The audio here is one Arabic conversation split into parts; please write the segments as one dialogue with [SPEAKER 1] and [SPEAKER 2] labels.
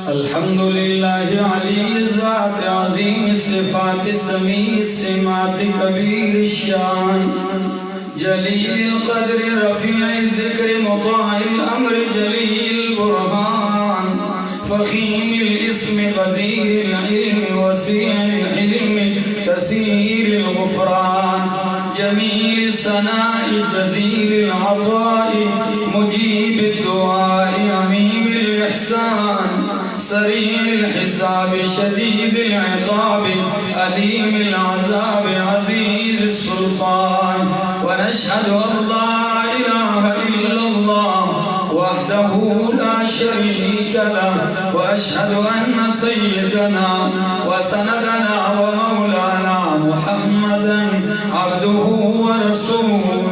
[SPEAKER 1] الحمد لله علي الذات عظيم الصفات سميع السمات كبير الشان جليل القدر رفيع الذكر مطاع الأمر جليل البرهان فخيم الاسم غزير العلم وسيع الحلم كثير الغفران جميل الثناء جزيل العطاء مجيب الدعاء عميم الإحسان سريع الحساب شديد العقاب أليم العذاب عزيز السلطان ونشهد أن لا إله إلا الله وحده لا شريك له وأشهد أن سيدنا وسندنا ومولانا محمدا عبده ورسوله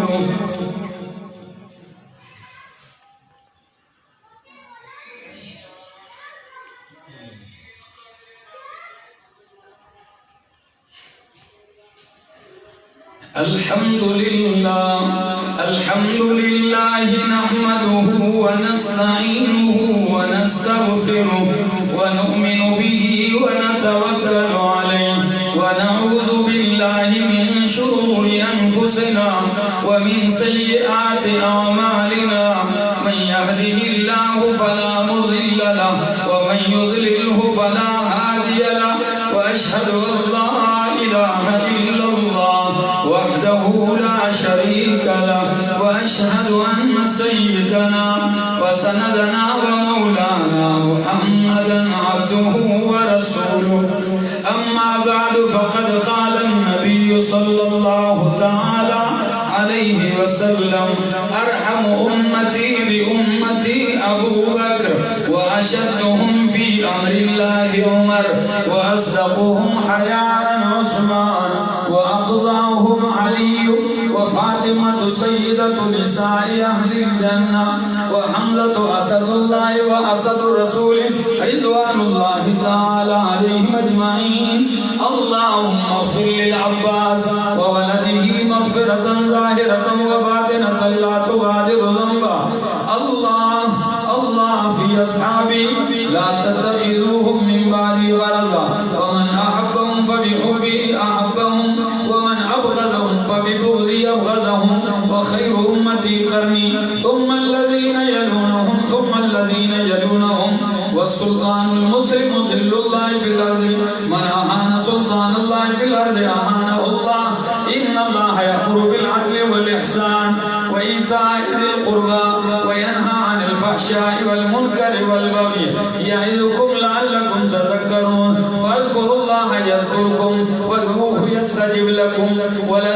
[SPEAKER 1] الحمد لله نحمده ونستعينه ونستغفره ونؤمن به ونتوكل عليه ونعوذ بالله من شرور أنفسنا ومن سيئات أعمالنا من يهده الله فلا مضل له ومن يضلله فلا هادي له وأشهد أن لا إله إلا الله وحده لا شريك له وأشهد أن سيدنا وسندنا ومولانا محمدا عبده ورسوله أما بعد فقد قال النبي صلى الله تعالى عليه وسلم أرحم أمتي بأمتي أبو بكر وأشدهم في أمر الله عمر وأصدقهم حياء عثمان وأقضاهم علي وفاطمة سيدة نساء أهل الجنة وحمزة أسد الله وأسد رسوله رضوان الله تعالى عليهم أجمعين اللهم اغفر للعباس وولده مغفرة ظاهرة وباطنة لا تغادر ذنبا الله في أصحابي لا تتخذوهم من بعدي غرضا ومن أحبهم فبحبي أحبهم ومن أبغضهم فببغضي أبغضهم وخير أمتي قرني ثم الذين يلونهم ثم الذين يلونهم والسلطان المسلم ذل الله في الأرض من أهان سلطان الله في الأرض أهانه الله إن الله يأمر بالعدل والإحسان وإيتاء ذي القربى وينهى عن الفحشاء والمنكر والبغي يعظكم لعلكم تذكرون فاذكروا الله يذكركم وادعوه يستجب لكم ولا